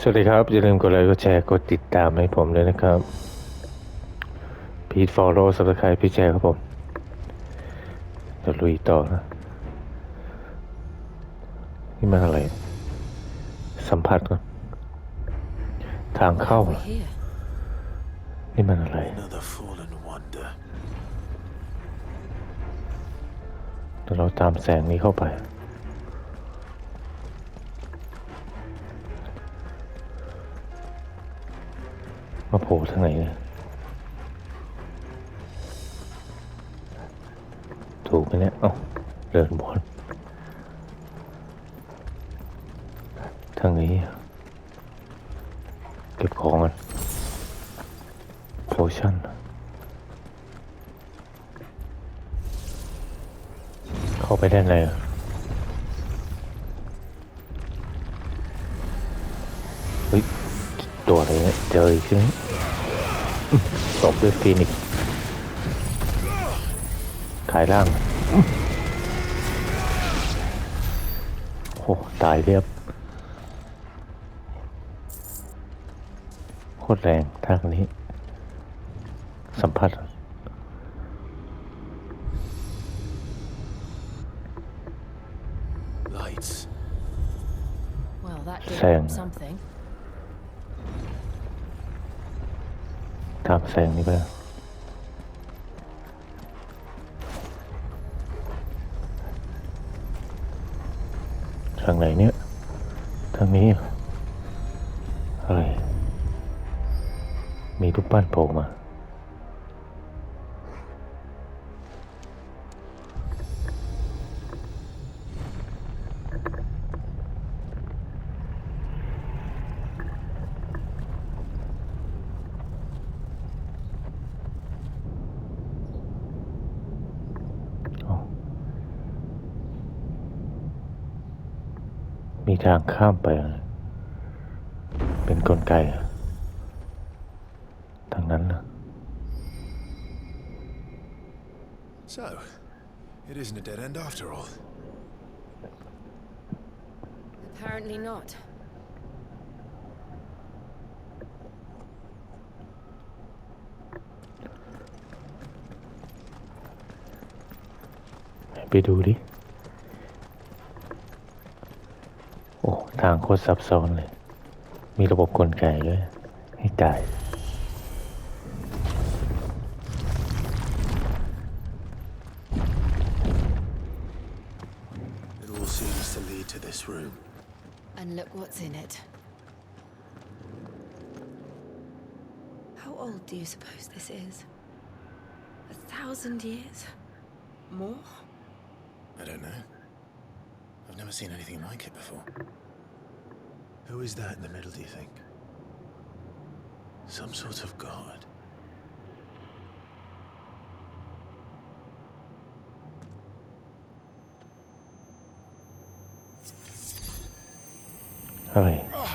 สวัสดีครับอย่าลืมกดไลค์กดแชร์กดติดตามให้ผมด้วยนะครับพีทฟอลโล่ซับสไครป์พี่แชร์ครับผมเดี๋ยวลุยต่อนะนี่มันอะไรสัมผัสก่อนทางเข้าเหรอนี่มันอะไรเดี๋ยวเราตามแสงนี้เข้าไปมาโผล่ทางไหนเนี่ยถูกไหมเนี่ยเดินบนทางนี้เก็บของกันโพชั่นเข้าไปได้ไงเฮ้ยตัวอะไรเนี่ยเจออีกใช่ไหมตบด้วยฟีนิกซ์ขายร่างโอ้ตายเรียบโคตรแรงทางนี้สัมผัสแสงตามแสงนี้ไปทางไหนเนี่ยทางนี้อะไรมีรูปปั้นโผล่มามีทางข้ามไปเป็นกลไกทางนั้นนะ So, it isn't a dead end after all. Apparently not. ไปดูดิโอ้ทางโคตรซับซ้อนเลยมีระบบกลไกด้วยให้ตายSeems to lead to this room. And look what's in it. How old do you suppose this is? 1,000 years? More? I don't know. I've never seen anything like it before. Who is that in the middle, do you think? Some sort of god. Hi. Oh,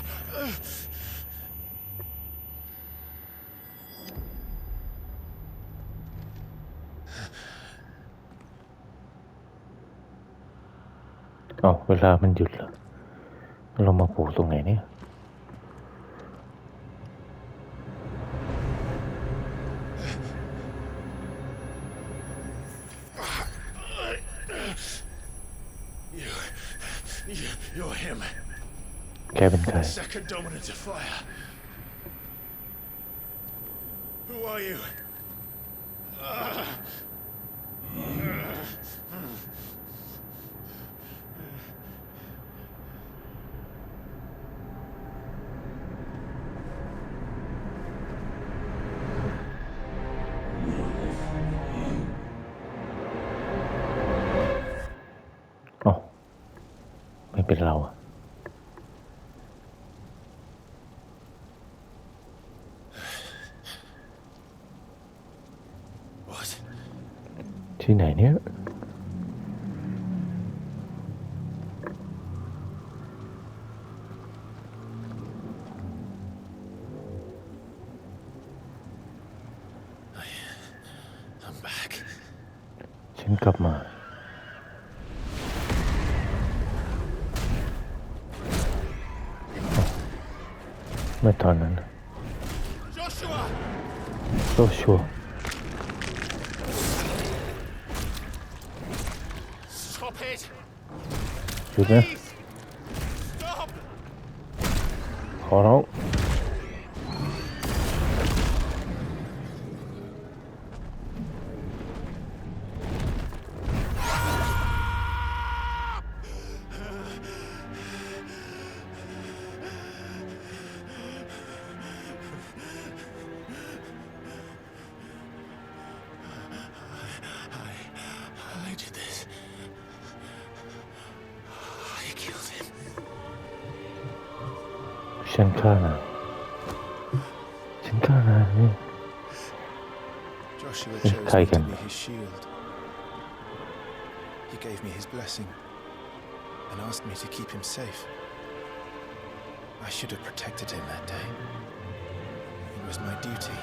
เวลามันหยุดแล้วเรามาโผล่ตรงไหนเนี่ย You're him. แกเป็นใคร Second dominant of fire. Who are you? Oh, ไม่เป็นเราที่ไหนเนี่ย I'm back. ฉันกลับมา เมื่อตอนนั้น Joshua! โซชัว Stop it! หยุดนะ Please! Stop! ขอร้อง I did this. I killed him. ฉันฆ่านายฉันฆ่านายนี่ Joshua Yes, chose me taken. to be his shield. He gave me his blessing and asked me to keep him safe. I should have protected him that day. It was my duty.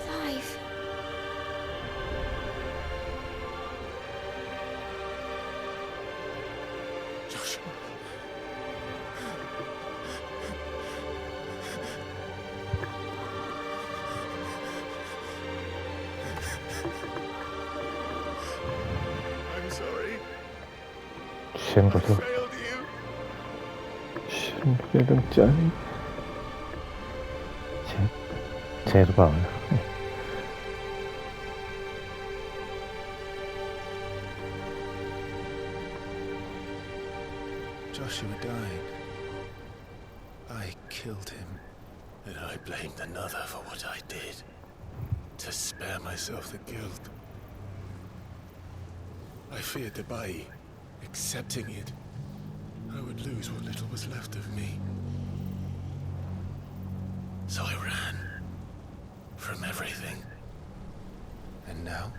Clive. Joshua. I'm sorry. ฉันขอโทษ Failed you. ฉันไม่ได้ตั้งใจใช่หรือเปล่านะ Joshua died. I killed him. And I blamed another for what I did. To spare myself the guilt. I feared that by accepting it, I would lose what little was left of me. So I ran from everything. And now?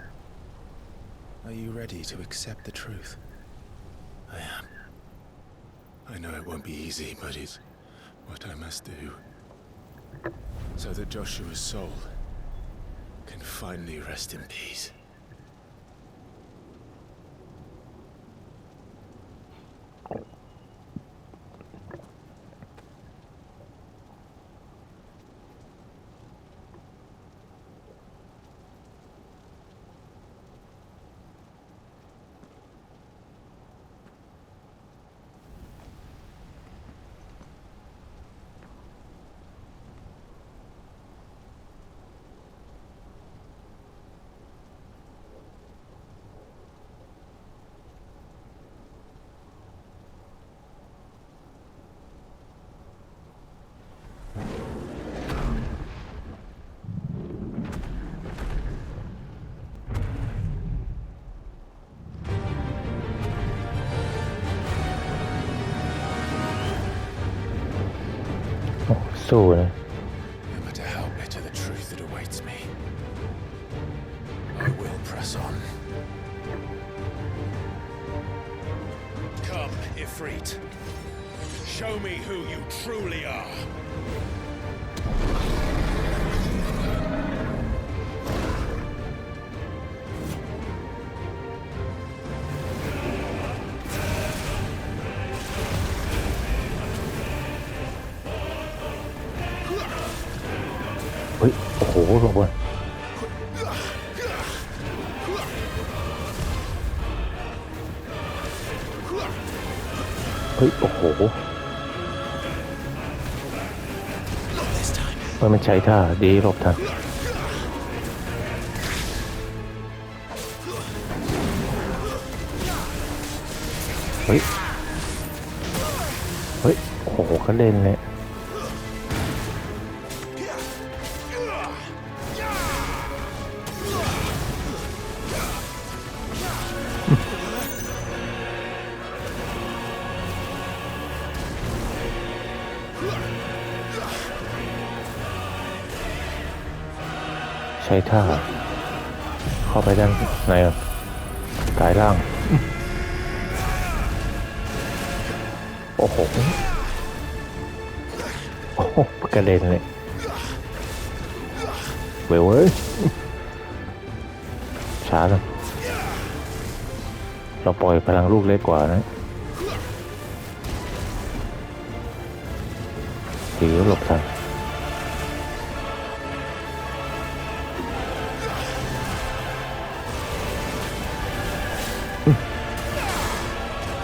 Are you ready to accept the truth? I am. I know it won't be easy, but it's what I must do. So that Joshua's soul can finally rest in peace.สู้นะ No matter how bitter the truth that awaits me, I will press on. Come, Ifrit. Show me who you truly are. เฮ้ยโอ้โหลงบนเฮ้ยโอ้โหมันใช้ท่าดีหลบทันเฮ้ยเฮ้ยโอ้โหเขาเล่นเลยใช้ท่าเข้าไปด้านในกายล่างโอ้โหโอ้โหกระเด็นเลยเว้ยช้าแล้วเราปล่อยพลังลูกเล็กกว่านะ ดีหลบทัน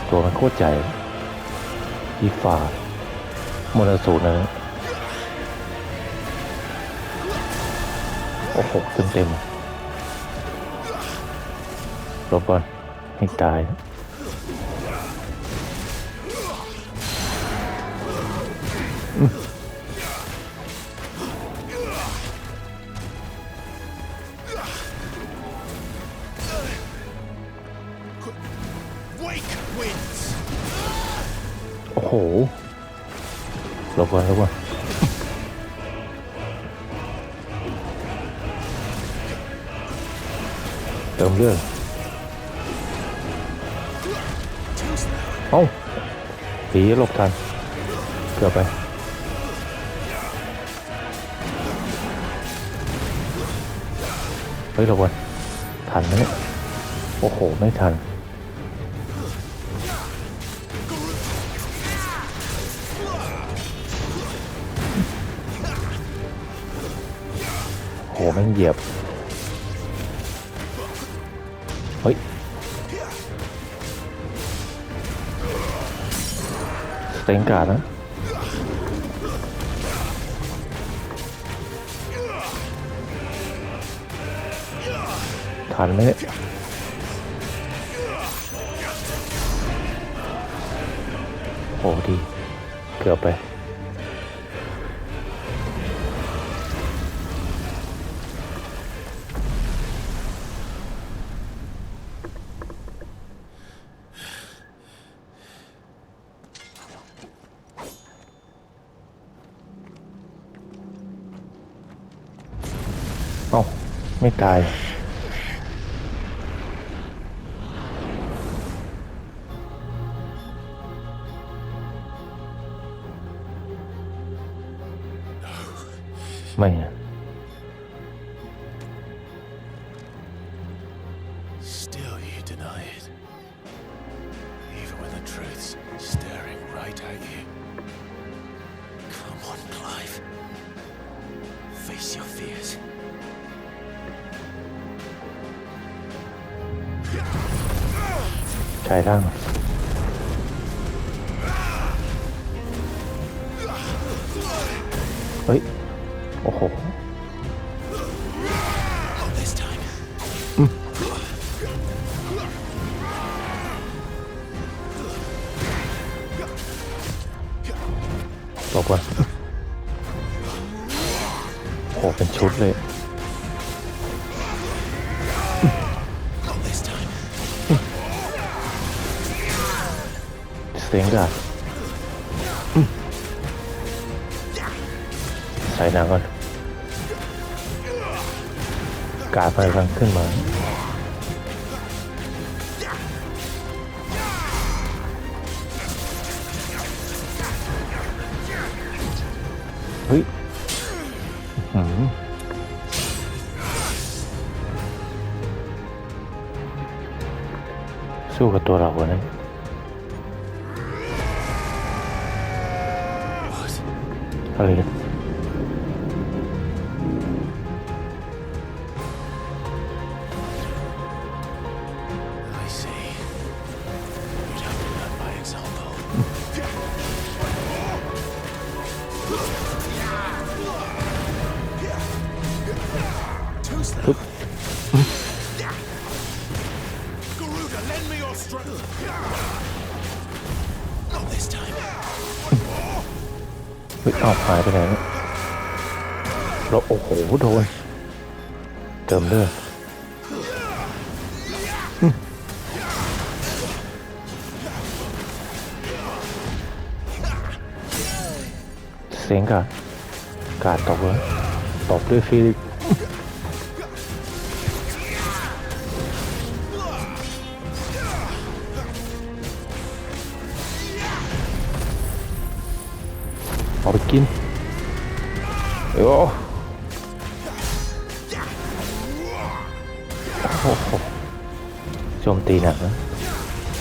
ตัวมันโคตรใหญ่อีฝ่ามนสูตรนะโอ้โหเต็มหลบก่อนให้ตายโอ้โหหลบก่อนเติมเลือดเอ้าผีหลบทันเกือบไปเฮ้ยหลบก่อนทันไหมเนี่ยโอ้โหไม่ทันโหแม่งเหยียบเฮ้ยสเต็งการ์ดนะทันไหมเนี่ยโหดีเกือบไปเอ้าไม่ตายไม่ Still you deny it. Even when the truth's staring right at you. Come on, Clive. Face your fears. ชายร่างเฮ้ยโอ้โห Not this time. บอกว่าโหเป็นชุดเลย Not this time. เสียงกาดใส่หนังก่อนกาดไฟฟังขึ้นมาเฮ้ยสู้กับตัวเราวะเนี่ย อะไรกัน I see. You'd have to learn by example. Too slow. Garuda, lend me your strength. Not this time. เฮ้ยอ้าวหายไปไหนเนี่ยเราโอ้โหโดนเติมเลือดเสียงกาดตกเลยตบด้วยฟิลิปเอาไปกินโอ้โหโจมตีหนักนะ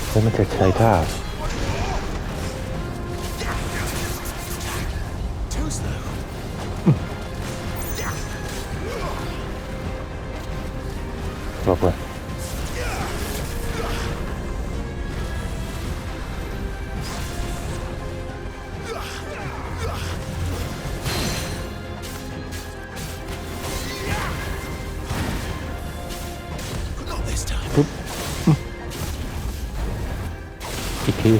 เฮ้ยมันจะใช้ท่า บอกว่าปุ๊บอีกที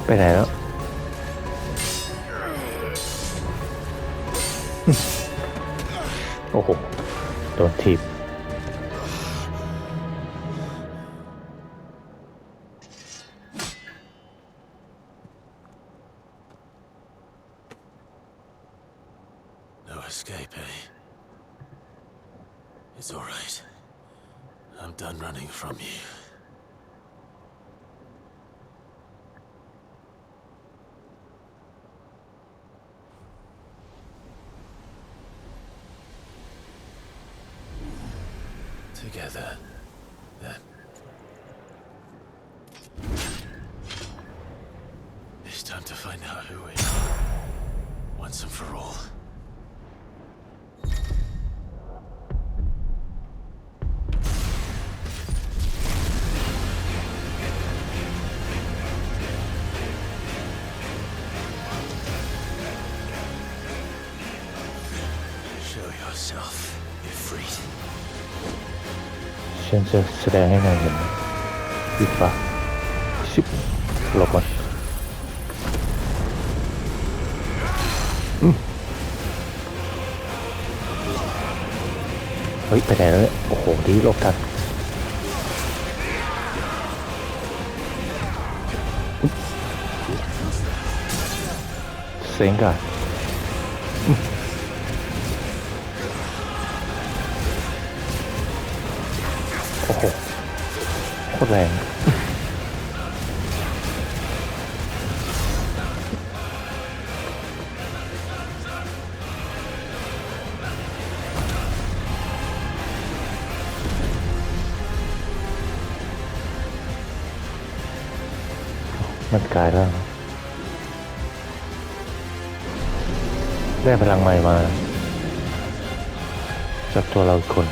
ไปไหนแล้วโอ้โหโดนทีบ No escape, eh? It's all right. I'm done running from you. Together, then. It's time to find out who we are, once and for all. Show yourself, Ifrit. ฉันจะแสดงให้นายเห็นอีกปะชิบหลบก่อนเฮ้ยไปไหนแล้วเนี่ยโอ้โหดีหลบทันเซ็งกันโอ้โหโคตรแรงมันกลายร่างได้พลังใหม่มาจากตัวเราอีกคน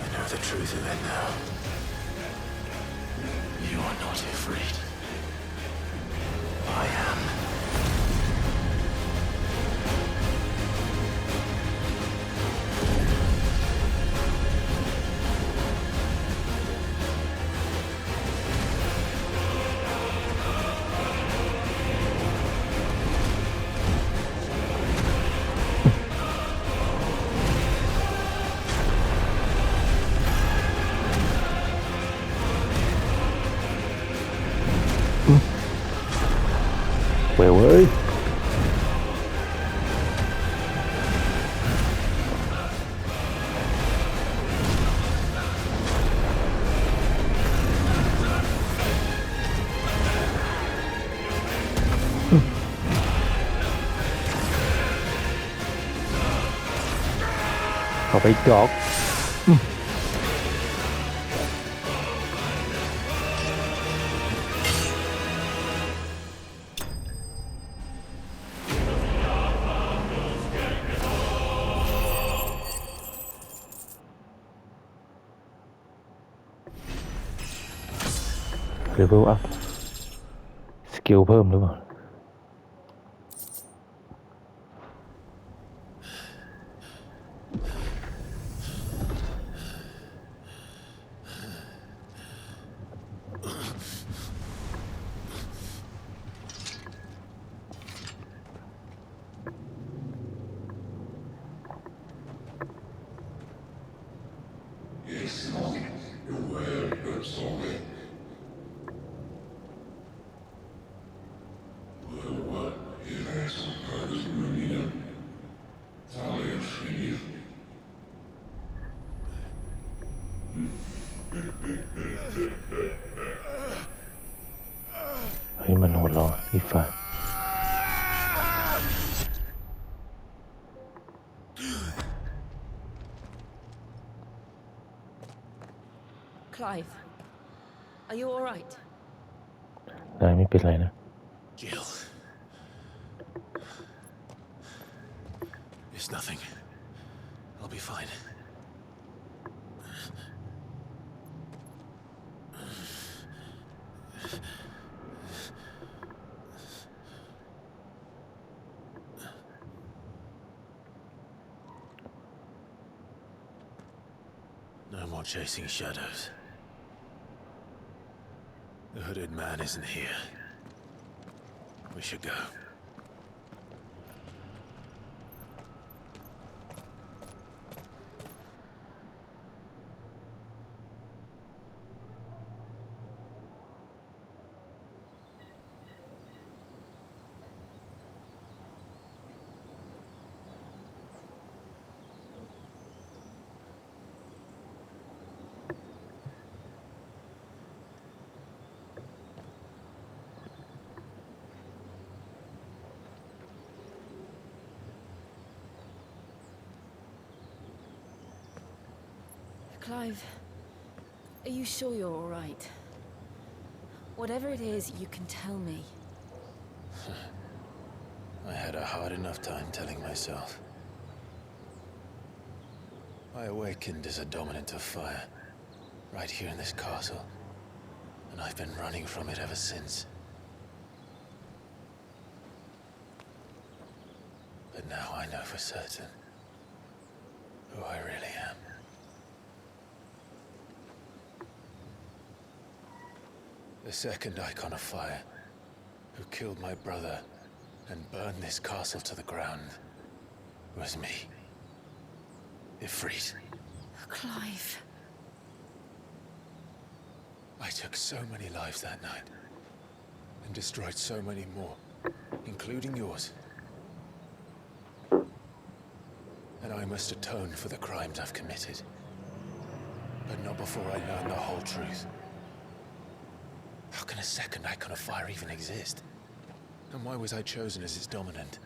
I know the truth of it now. You are not Ifrit. I am.เว้ยเว้ยเอาไปดอกเลเวลอัพสกิลเพิ่มหรือเปล่า เฮ้ยมันหัวเราะอีฟ้า Clive, are you all right? นายไม่เป็นไรนะ Jill. It's nothing. I'll be fine. No more chasing shadows. The hooded man isn't here. We should go. Clive, are you sure you're all right? Whatever it is, you can tell me. I had a hard enough time telling myself. I awakened as a dominant of fire, right here in this castle, and I've been running from it ever since. But now I know for certain who I really am. The second icon of fire, who killed my brother and burned this castle to the ground, was me. Ifrit. Clive. I took so many lives that night, and destroyed so many more, including yours. And I must atone for the crimes I've committed. But not before I learn the whole truth. How can a second icon of fire even exist? And why was I chosen as its dominant?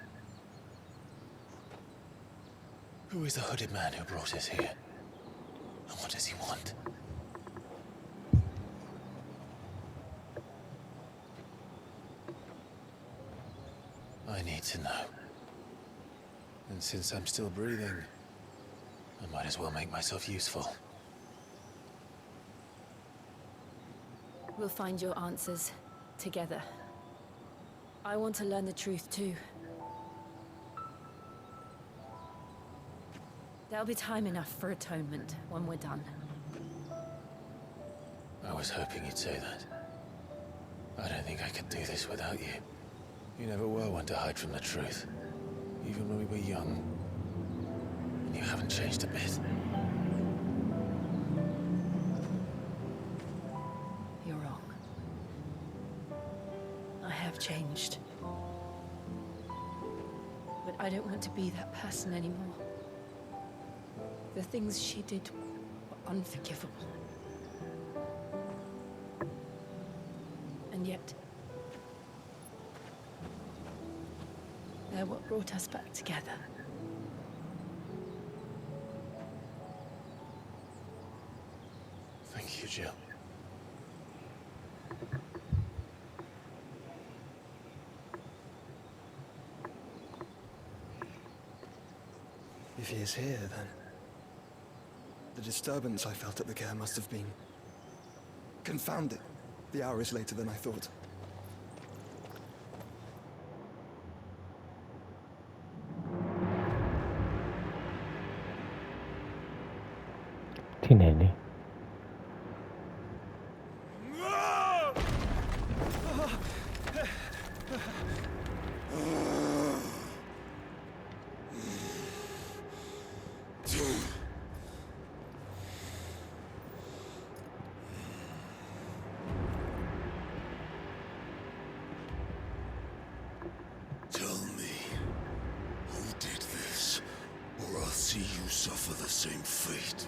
Who is the hooded man who brought us here? And what does he want? I need to know. And since I'm still breathing, I might as well make myself useful. We'll find your answers together. I want to learn the truth too. There'll be time enough for atonement when we're done. I was hoping you'd say that. I don't think I could do this without you. You never were one to hide from the truth. Even when we were young. And you haven't changed a bit. You're wrong. I have changed. But I don't want to be that person anymore. The things she did were unforgivable. And yet, they're what brought us back together. Thank you, Jill. If he is here, then the disturbance I felt at the care must have been confounded. The hour is later than I thought.ที่ไหนนี่ Tell me, who did this, or I'll see you suffer the same fate.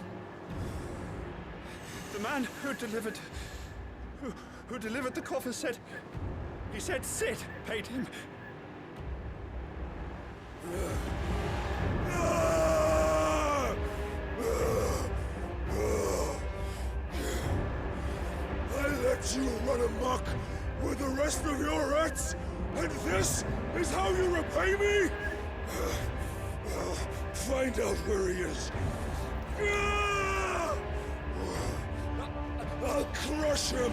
The man who delivered the coffer said... He said Sid paid him. I let you run amok with the rest of your rats, and this is how you repay me? Find out where he is. I'll crush him,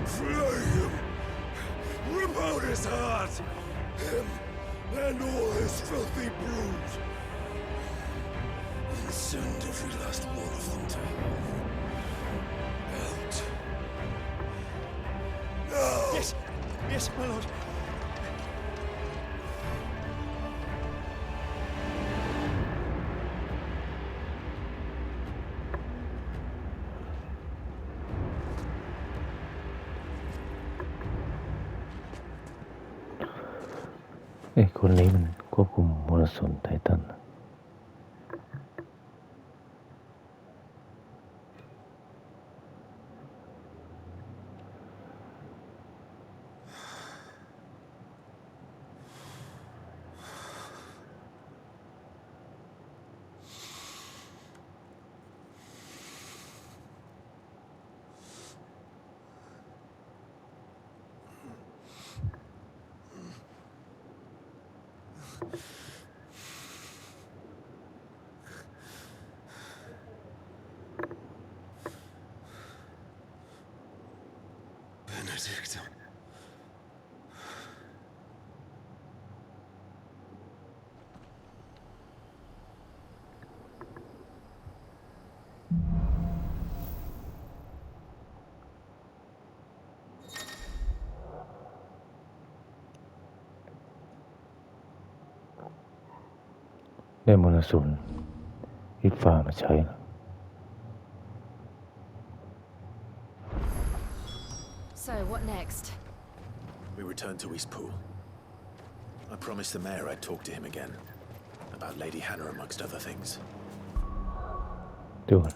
flay him, rip out his heart, him and all his filthy brood. And soon if we lost one of them to out. No! Yes, my lord.เอ้ยคนนี้มันควบคุมมรสุมไททันBenedict.ได้มรสุมวิฟ้ามาใช้นะ So, what next? We return to East Pool. I promised the mayor I'd talk to him again. About Lady Hannah amongst other things. ดูก่อน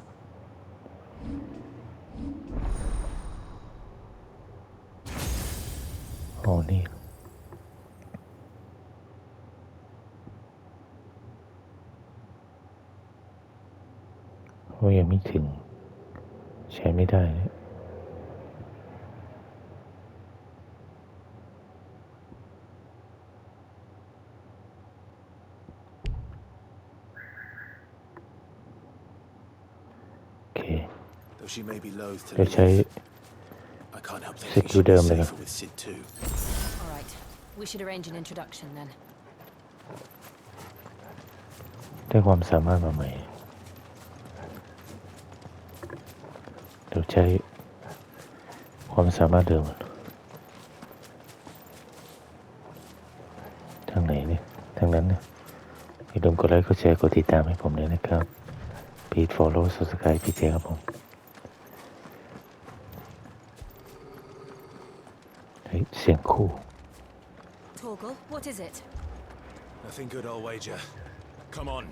อ๋อนี่เพราะยังไม่ถึงใช้ไม่ได้นะโอเค Though she may be loath to จะใช้ leave, I can't help ส thinking กิล she'd เดิ be มเลยครับ safer with Sid too. Alright, we should arrange an introduction then. ได้ความสามารถมาใหม่เดี๋ยวใช้ความสามารถเดิมทางไหนเนี่ยทางนั้นเนี่ยอย่าลืมกดไลค์กดแชร์กดติดตามให้ผมเลยนะครับ Please follow subscribe พี่เจครับผมเฮ้ยเสียงคู่ Torgal, what is it? Nothing good, I'll wager. Come on.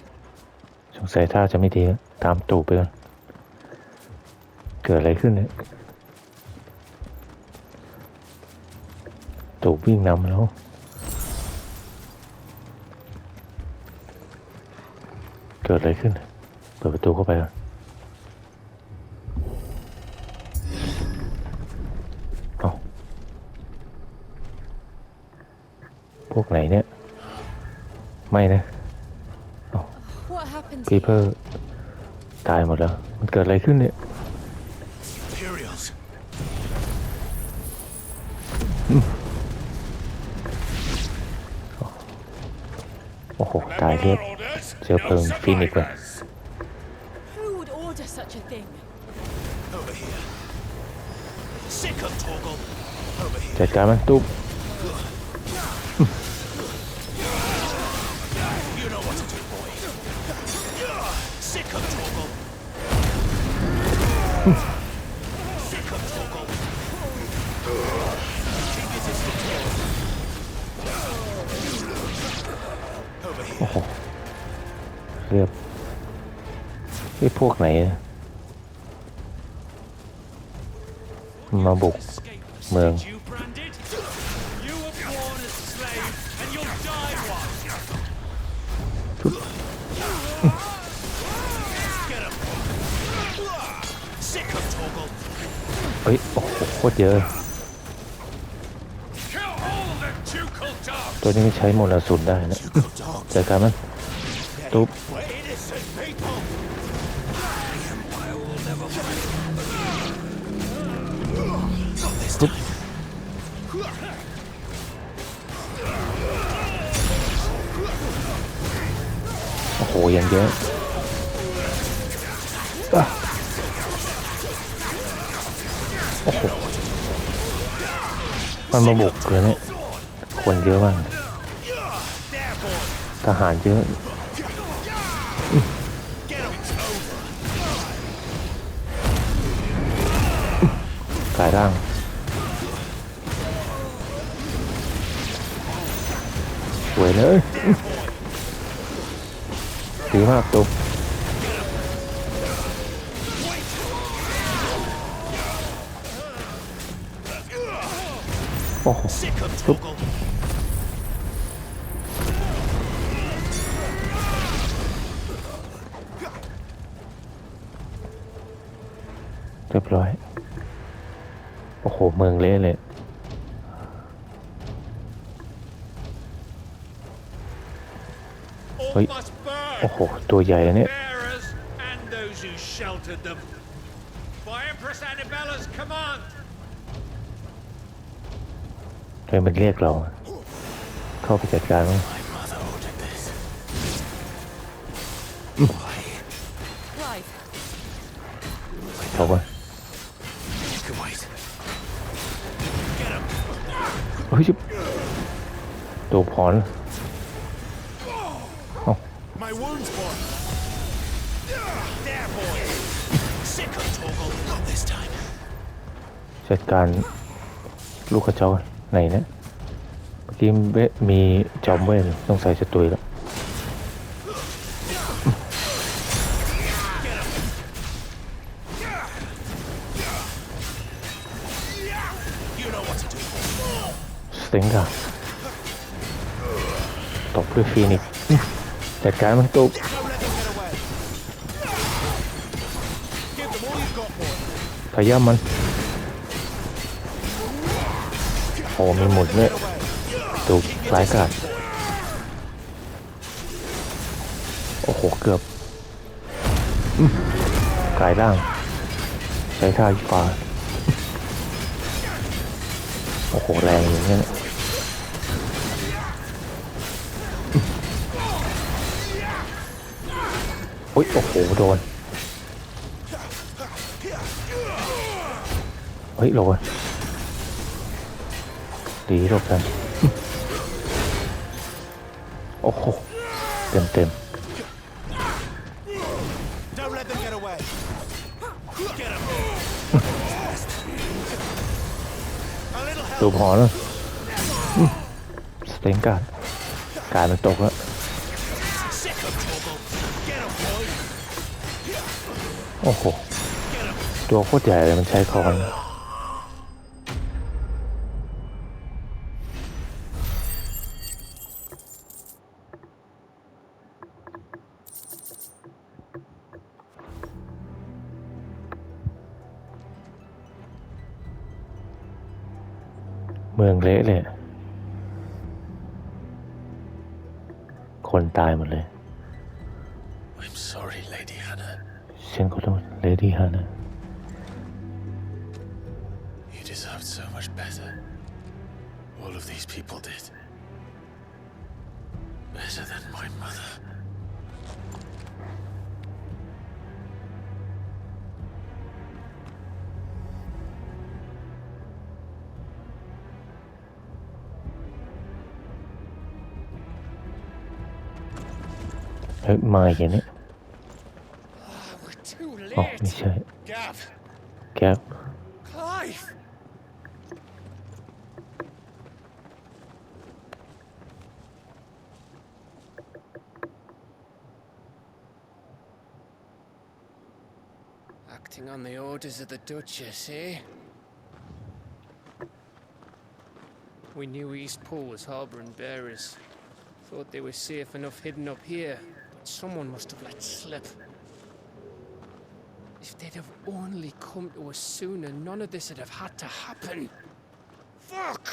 สงสัยท่าจะไม่ดีแล้วตามตู่ไปก่อนเกิดอะไรขึ้นเนี่ยตู่วิ่งนำแล้วเกิดอะไรขึ้นเปิดประตูเข้าไปก่อนเอาพวกไหนเนี่ยไม่นะ What happened to พี you? เปอร์ตายหมดแล้วมันเกิดอะไรขึ้นเนี่ย Imperials. โอ้โหตายเรียบเจอเพลิงฟินิกส์เลย Who would order such a thing? Over here. Sick of Torgal. Over here. จัดการมันตุ๊บ You know what to do, boy. Sick of Torgal. Sick of Torgal. Keep resisting Torgal. Over โอ้ here. โหเรียบไอ้พวกไหนอะ มาบุก Escape เมือง you branded? You were born a slave and you'll die one. Get him. Sick of Toggle. เฮ้ยโอ้โหโคตรเยอะ Kill all the ducal dogs. ตัวนี้ใช้โมนาสุนได้นะเจอกันมั้ยตุ๊บ Innocent people. The Empire will never fight. Not this time. โอ้โหยังเยอะอ่ะโอ้โหมันมาบุกเลยเนี่ยคนเยอะมากทหารเยอะกายร่างสวยเลยดีมากตุ๊บโอ้โหตุ๊บเรียบร้อยโอ้โหเมืองเละเลย All must burn. โอ้โหตัวใหญ่อันเนี่ย Bearers and those who sheltered them. By Empress Annabella's command. ใครมันเรียกเราเข้าไปจัดการมั้ง My mother ordered this. Why? Clive, เขาว่า You can wait. เฮ้ยตัวพร My wounds, boy. There, boy. Sick of Toggle. Not this time. จัดการลูกกระจอกไหนเนี่ยเมื่อกี้มีจอมเวทต้องใส่จะตุยแล้ว You know what to do. สติงค่ะตบด้วยฟีนิกซ์จัดการมันตุบ Don't let them get away. Give them all you've got, boy. ขย้ำมันโอ้มีหมุดด้วยตุบสายกาดโอ้โหเกือบกายร่างใช้ท่าฟ้าโอ้โหแรงอย่างเงี้ยโอ้ยโอ้โหโดนเฮ้ยโดนดีหลบกันโอ้โหเต็ม Don't let them get away. Get him. A little ตัว help. พอแล้วสเต็งการการมันตกแล้ว Sick of Toggle. Get him, boy. โอ้โหตัวโคตรใหญ่เลยมันใช้คอนเมืองเละเลยคนตายหมดเลย I'm sorry, Lady Hannah. ฉันขอโทษเลดี้ฮานะ You deserved so much better. All of these people did. Better than my mother.เฮ้ยมาอย่างนี้ We're too อ๋อ late. ไม่ใช่ Gav. แก๊ป Clive. Acting on the orders of the Duchess, eh? We knew East Pole was harboring bearers. Thought they were safe enough hidden up here, but someone must have let slip. If they'd have only come to us sooner, none of this would have had to happen. Fuck!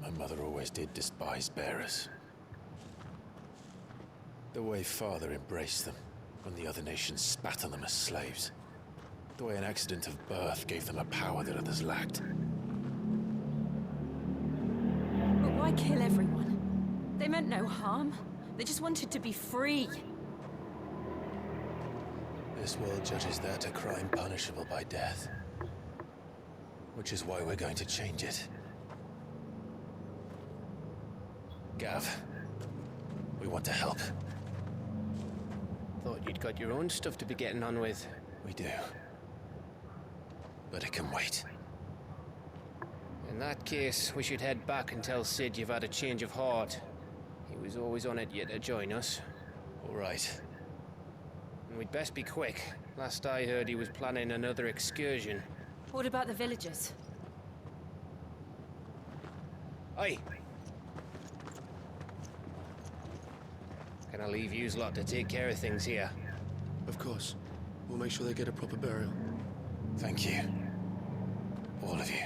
My mother always did despise bearers. The way Father embraced them, when the other nations spat on them as slaves. The way an accident of birth gave them a power that others lacked. But why kill everyone? They meant no harm. They just wanted to be free. This world judges that a crime punishable by death. Which is why we're going to change it. Gav, we want to help. Thought you'd got your own stuff to be getting on with. We do. But it can wait. In that case, we should head back and tell Sid you've had a change of heart. He was always on it yet to join us. All right. And we'd best be quick. Last I heard, he was planning another excursion. What about the villagers? Aye. Can I leave yous lot to take care of things here? Of course. We'll make sure they get a proper burial. Thank you. All of you.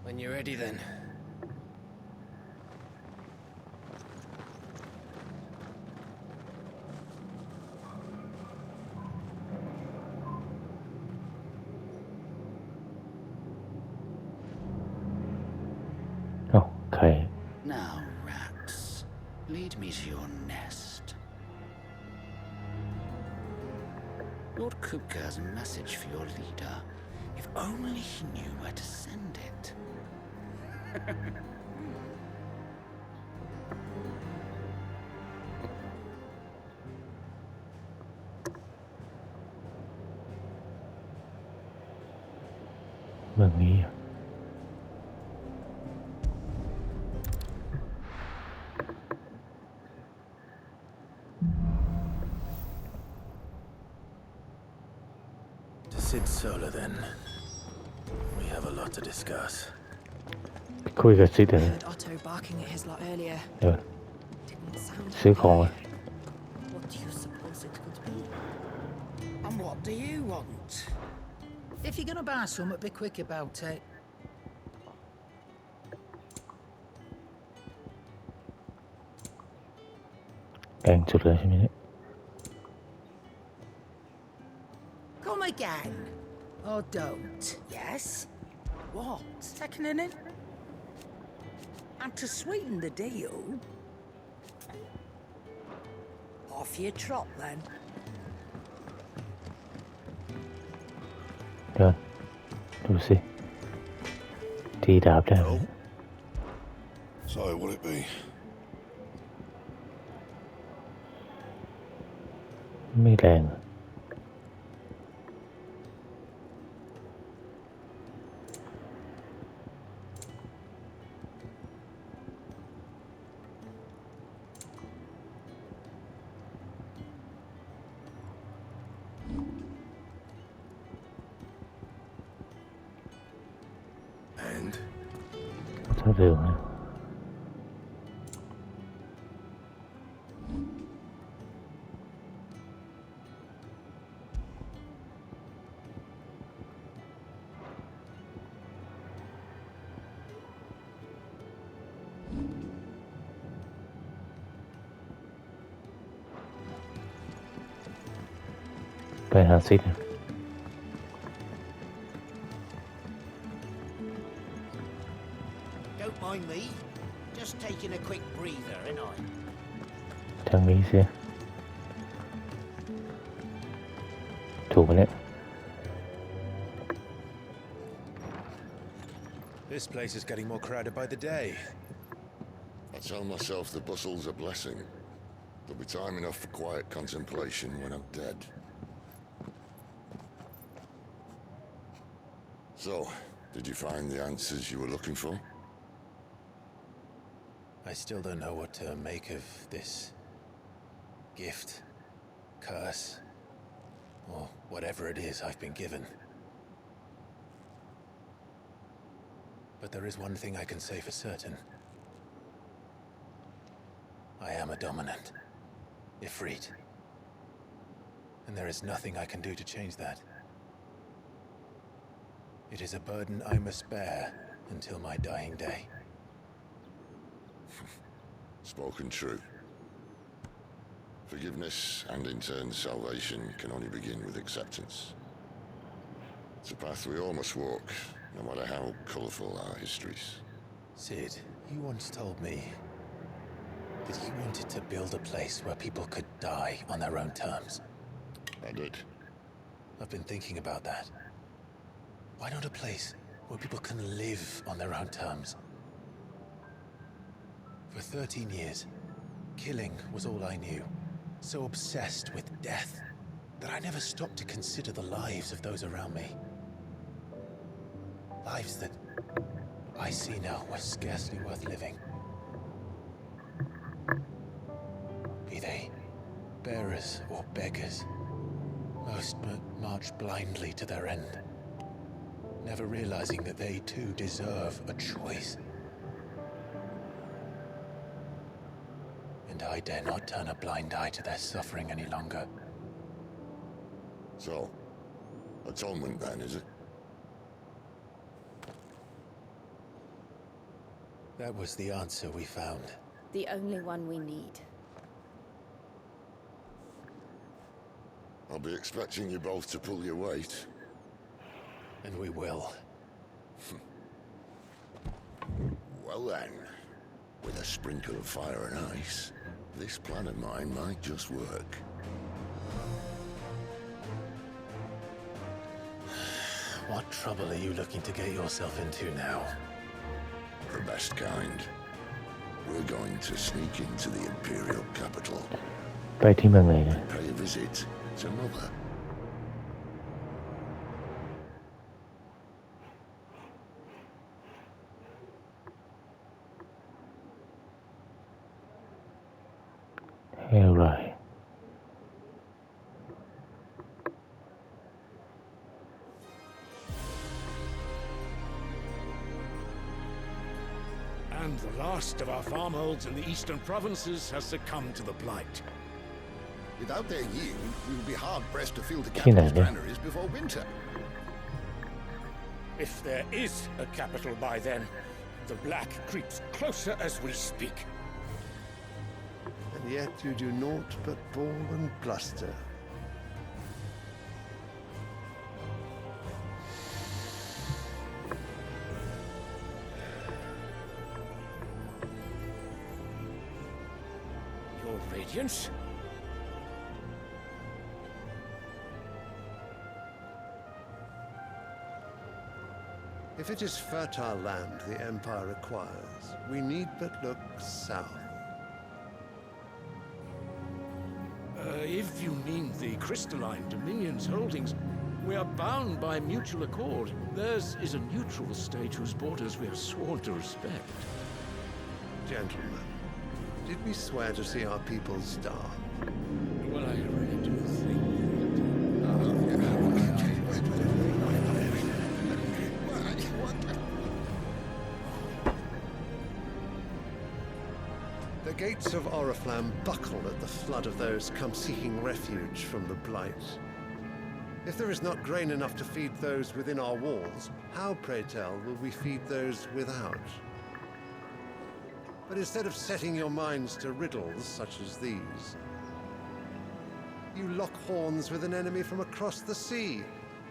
When you're ready, then. Okay. Now, rats, lead me to your nest. Lord Kupka has a message for your leader. If only he knew where to send it. Mừng. To Sid Solar, then. We have a lot to discuss.คุยกับซิด I heard Otto barking at his lot earlier. เดี๋ยว Didn't sound ซื้อของ happy. What do you suppose it could be? And what do you want? If you're gonna buy something, be quick about it. แพงสุดเลยใช่ไหมเนี่ย Come again. Or don't. Yes? What? Seconding it? And to sweeten the deal, off your trot then. เดี๋ยวดูสิตีดาบได้ไหม So, will it be? ไม่แรงอะ And? ถ้าเร็วนะ ไปหาซิดนะ Don't mind me. Just taking a quick breather, ain't I? ทางนี้สิถูกไหมเนี่ย This place is getting more crowded by the day. I tell myself the bustle's a blessing. There'll be time enough for quiet contemplation when I'm dead. So, did you find the answers you were looking for? I still don't know what to make of this gift, curse. Or whatever it is I've been given. But there is one thing I can say for certain. I am a dominant. Ifrit. And there is nothing I can do to change that. It is a burden I must bear until my dying day. Spoken true. Forgiveness and in turn salvation can only begin with acceptance. It's a path we all must walk, no matter how colourful our histories. Sid, you once told me that you wanted to build a place where people could die on their own terms. I did. I've been thinking about that. Why not a place where people can live on their own terms? For 13 years, killing was all I knew. So obsessed with death that I never stopped to consider the lives of those around me. Lives that I see now were scarcely worth living. Be they bearers or beggars, most march blindly to their end, never realizing that they too deserve a choice. And I dare not turn a blind eye to their suffering any longer. So, atonement then, is it? That was the answer we found. The only one we need. I'll be expecting you both to pull your weight. And we will. Well then, with a sprinkle of fire and ice, this plan of mine might just work. What trouble are you looking to get yourself into now? The best kind. We're going to sneak into the Imperial capital. ไปที่เมืองไหนนะ Pay a visit to Mother. Alright. And the last of our farmholds in the eastern provinces has succumbed to the blight. Without their yield, we will be hard-pressed to fill theที่ไหน capital's เนี่ย granaries before winter. If there is a capital by then, the black creeps closer as we speak. And yet you do naught but bawl and bluster. Your Radiance? If it is fertile land the Empire requires, we need but look south. If you mean the crystalline Dominion's holdings, we are bound by mutual accord. Theirs is a neutral state whose borders we are sworn to respect. Gentlemen, did we swear to see our people starve? Well, I really do think... The gates of Oriflamme buckle at the flood of those come seeking refuge from the blight. If there is not grain enough to feed those within our walls, how, pray tell, will we feed those without? But instead of setting your minds to riddles such as these, you lock horns with an enemy from across the sea,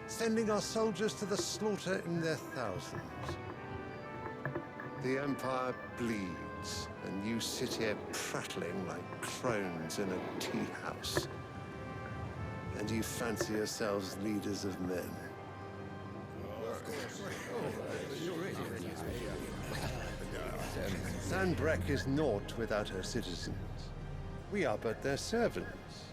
sending our soldiers to the slaughter in their thousands. The Empire bleeds, and you sit here prattling like crones in a tea house. And you fancy yourselves leaders of men. Sandbreck is naught without her citizens. We are but their servants.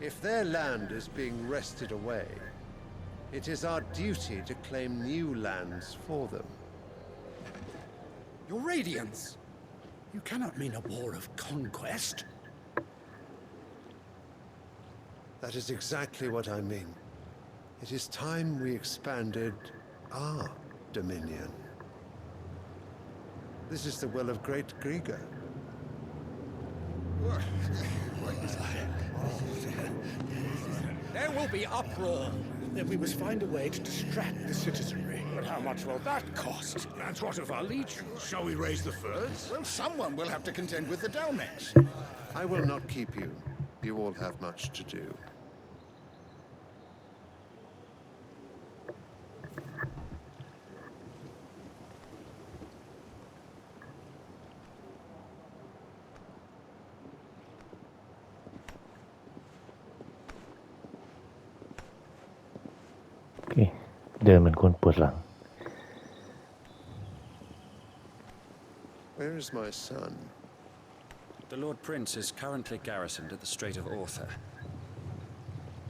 If their land is being wrested away, it is our duty to claim new lands for them. Your Radiance! You cannot mean a war of conquest. That is exactly what I mean. It is time we expanded our dominion. This is the will of great Grieger. There will be uproar. Then we must find a way to distract the citizenry. But how much will that cost? That's what of our legions. Shall we raise the furs? Well, someone will have to contend with the Dalmex. I will not keep you. You all have much to do.โอเคเดินเหมือนคนปวดหลัง Where is my son? The Lord Prince is currently garrisoned at the Strait of Arthur.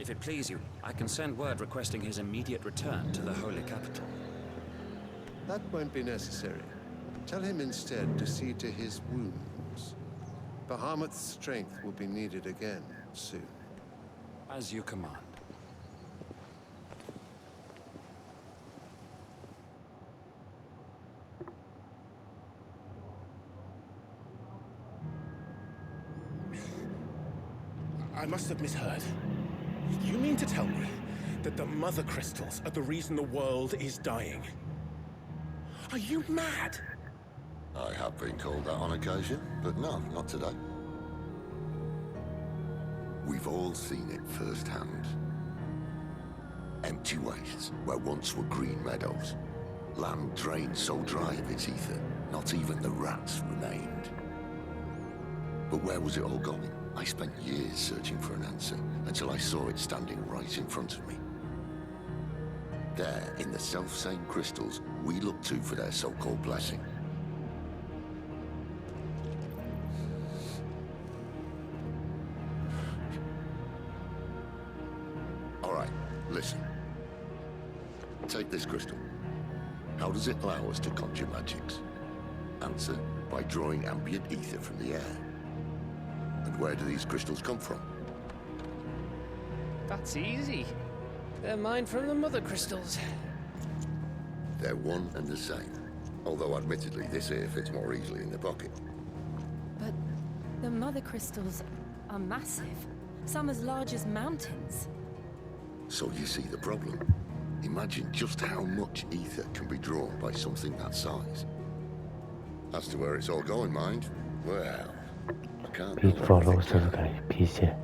If it please you, I can send word requesting his immediate return to the Holy Capital. That won't be necessary. Tell him instead to see to his wounds. Bahamut's strength will be needed again soon. As you command. I must have misheard. You mean to tell me that the mother crystals are the reason the world is dying? Are you mad? I have been called that on occasion, but no, not today. We've all seen it firsthand. Empty wastes where once were green meadows. Land drained so dry of its ether, not even the rats remained. But where was it all going? I spent years searching for an answer, until I saw it standing right in front of me. There, in the self-same crystals we look to for their so-called blessing. All right, listen. Take this crystal. How does it allow us to conjure magics? Answer, by drawing ambient ether from the air. And where do these crystals come from? That's easy. They're mined from the mother crystals. They're one and the same. Although admittedly this here fits more easily in the pocket. But the mother crystals are massive. Some as large as mountains. So you see the problem. Imagine just how much ether can be drawn by something that size. As to where it's all going, mind, well, I can't... Please follow, subscribe, please share.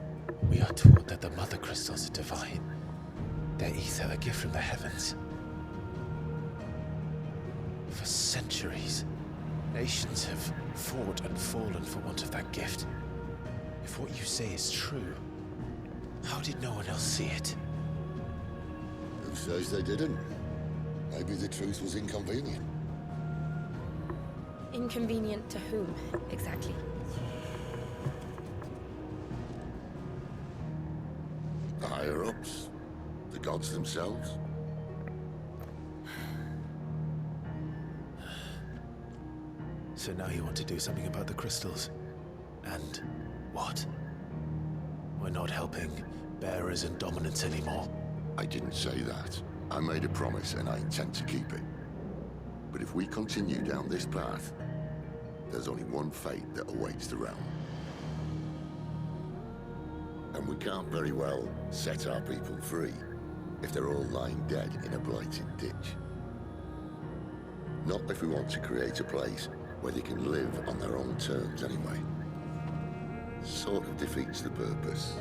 We are taught that the mother crystals are divine. Their ether a gift from the heavens. For centuries, nations have fought and fallen for want of that gift. If what you say is true, how did no one else see it? Who says they didn't? Maybe the truth was inconvenient. Inconvenient to whom, exactly? The higher-ups? The gods themselves? So now you want to do something about the crystals. And what? We're not helping bearers and dominants anymore. I didn't say that. I made a promise and I intend to keep it. But if we continue down this path, there's only one fate that awaits the realm. And we can't very well set our people free if they're all lying dead in a blighted ditch. Not if we want to create a place where they can live on their own terms anyway. Sort of defeats the purpose.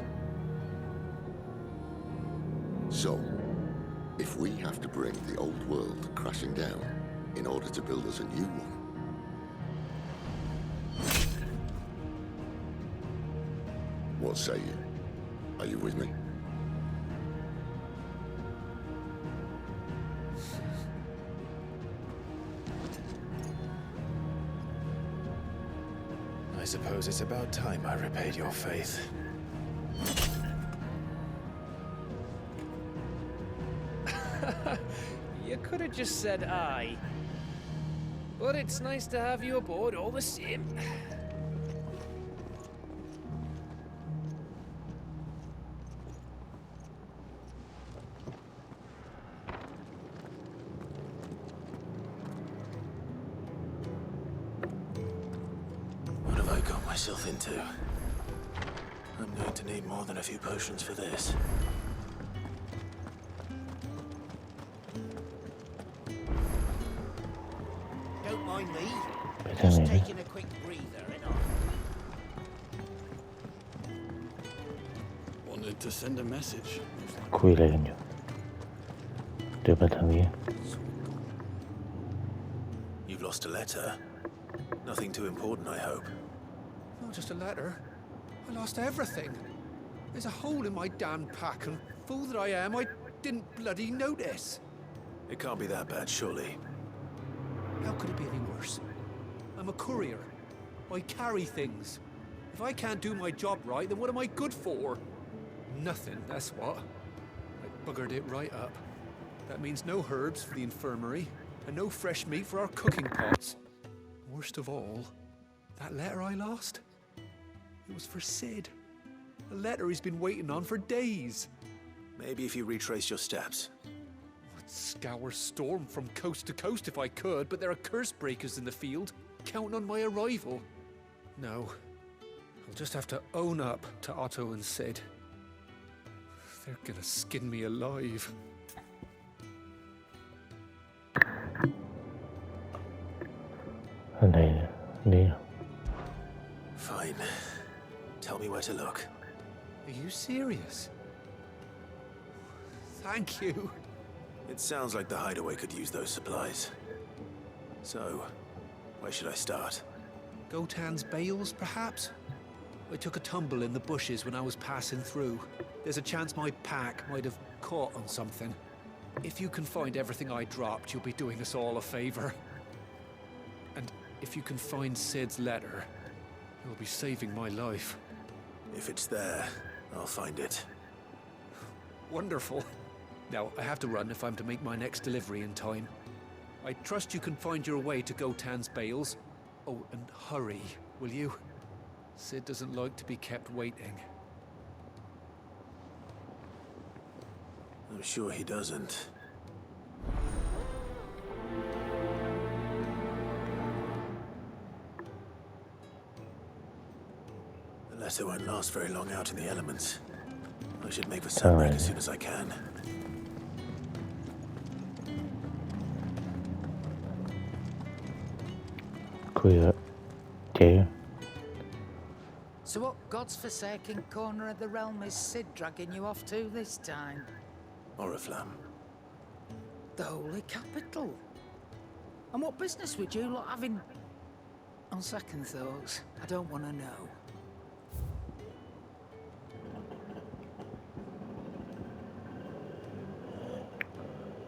So, if we have to bring the old world crashing down in order to build us a new one, what say you? Are you with me? I suppose it's about time I repaid your faith. You could have just said aye. But it's nice to have you aboard all the same. myself into? I'm going to need more than a few potions for this. Don't mind me. Better Just maybe. taking a quick breather, ain't I? Wanted to send a message. คุยอะไรกันอยู่เดินมาทางนี้ You've lost a letter. Nothing too important, I hope. Not just a letter. I lost everything. There's a hole in my damn pack, and fool that I am, I didn't bloody notice. It can't be that bad, surely. How could it be any worse? I'm a courier. I carry things. If I can't do my job right, then what am I good for? Nothing, that's what. I buggered it right up. That means no herbs for the infirmary, and no fresh meat for our cooking pots. Worst of all, that letter I lost? It was for Sid. A letter he's been waiting on for days. Maybe if you retrace your steps. I'd scour Storm from coast to coast if I could, but there are curse breakers in the field, counting on my arrival. No. I'll just have to own up to Otto and Sid. They're gonna skin me alive. Fine. Tell me where to look. Are you serious? Thank you. It sounds like the hideaway could use those supplies. So, where should I start? Gotan's bales, perhaps? I took a tumble in the bushes when I was passing through. There's a chance my pack might have caught on something. If you can find everything I dropped, you'll be doing us all a favor. And if you can find Sid's letter, you'll be saving my life. If it's there, I'll find it. Wonderful. Now, I have to run if I'm to make my next delivery in time. I trust you can find your way to Gotan's bales. Oh, and hurry, will you? Sid doesn't like to be kept waiting. I'm sure he doesn't. The letter won't last very long out in the elements. I should make for Sunbreak as soon as I can. So what God's forsaken corner of the realm is Sid dragging you off to this time? Oriflamme. The Holy Capital. And what business would you lot having? On second thoughts, I don't want to know.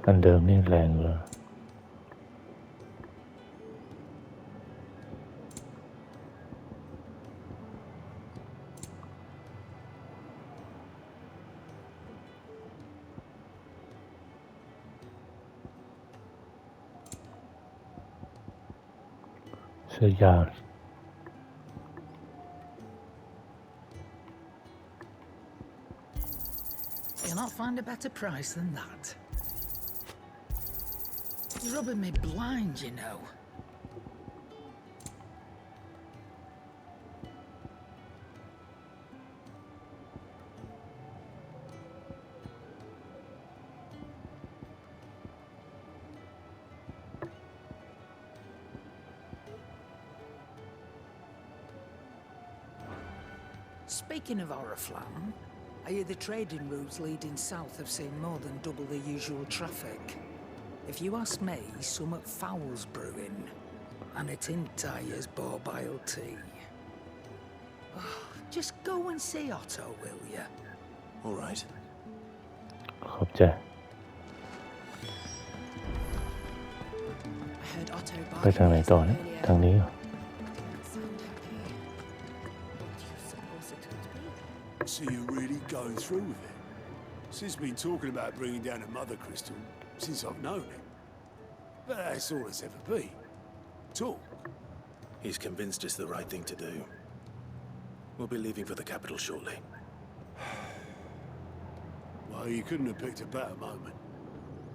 อันเดิมนี่แรงเลย เสื้อยาว You'll not find a better price than that. You're rubbing me blind, you know. Speaking of Oriflamme, I hear the trading routes leading south have seen more than double the usual traffic. If you ask me, summat foul's brewing, and it's in Tyre's borbile tea. Just go and see Otto, will you? All right. ขอบใจ I heard Otto ไปทางไหนต่อเนี่ย earlier. ทางนี้เหรอ Sound happy. What do you suppose it could be? So you're really going through with it? Sid's been talking about bringing down a mother crystal since I've known him. But that's all it's ever been. Talk. He's convinced it's the right thing to do. We'll be leaving for the capital shortly. Well, you couldn't have picked a better moment.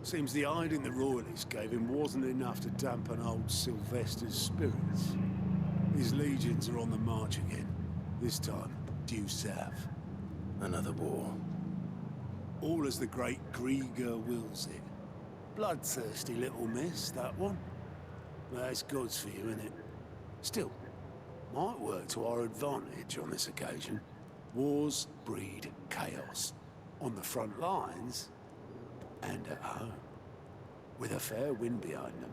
Seems the hiding the royalists gave him wasn't enough to dampen old Sylvester's spirits. His legions are on the march again. This time, due south. Another war. All as the great Grieger wills it. Bloodthirsty little miss, that one. That's God's for you, innit? Still, might work to our advantage on this occasion. Wars breed chaos. On the front lines, and at home. With a fair wind behind them,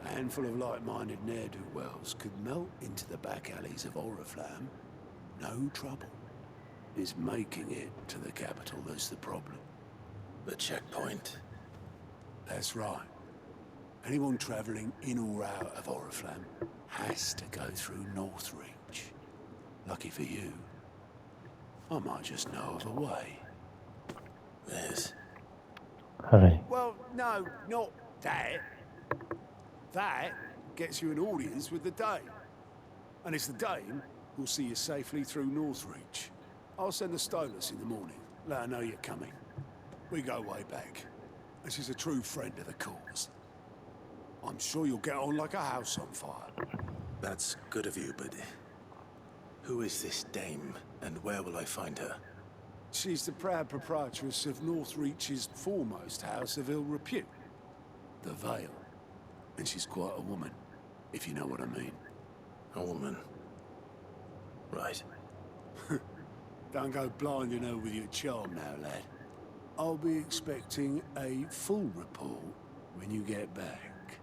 a handful of like-minded ne'er-do-wells could melt into the back alleys of Oriflamme. No trouble. It's making it to the capital that's the problem. The checkpoint. That's right. Anyone travelling in or out of Oriflamme has to go through Northreach. Lucky for you, I might just know of a way. There's... Alright. Well, no, not that. That gets you an audience with the Dame. And it's the Dame who'll see you safely through Northreach. I'll send a Stolas in the morning, let her know you're coming. We go way back, and she's a true friend of the cause. I'm sure you'll get on like a house on fire. That's good of you, but... who is this Dame, and where will I find her? She's the proud proprietress of Northreach's foremost house of ill repute, the Vale. And she's quite a woman, if you know what I mean. A woman. Right. Don't go blinding her with your charm now, lad. I'll be expecting a full report when you get back.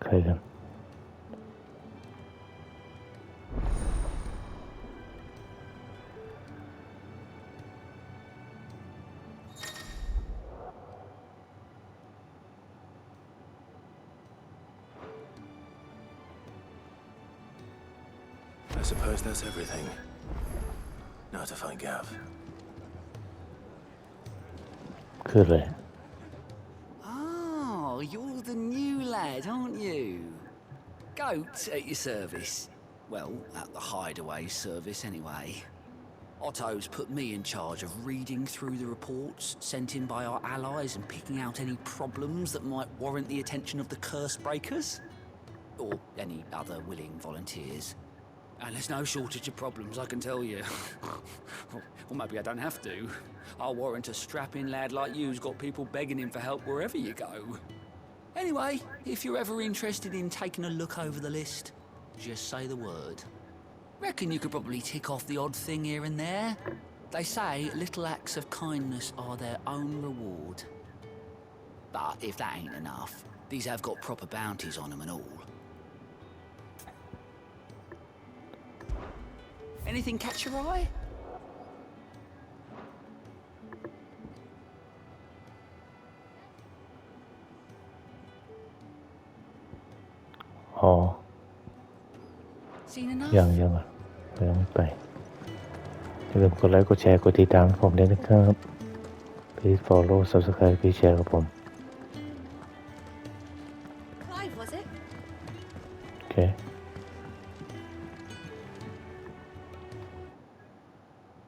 Okay then. I suppose that's everything. Now to find Gav. คืออะไร Oh, you're the new lad, aren't you? Goat at your service. Well, at the hideaway service anyway. Otto's put me in charge of reading through the reports sent in by our allies and picking out any problems that might warrant the attention of the curse breakers. Or any other willing volunteers. And there's no shortage of problems, I can tell you. Or maybe I don't have to. I'll warrant a strapping lad like you's got people begging him for help wherever you go. Anyway, if you're ever interested in taking a look over the list, just say the word. Reckon you could probably tick off the odd thing here and there. They say little acts of kindness are their own reward. But if that ain't enough, these have got proper bounties on them and all. Anything catch your eye?อ๋อ Seen enough? ยังยังไม่ไปอย่าลืมกดไลค์กดแชร์กดติดตามผมด้วยนะครับ Please follow subscribe พี่แชร์กับผม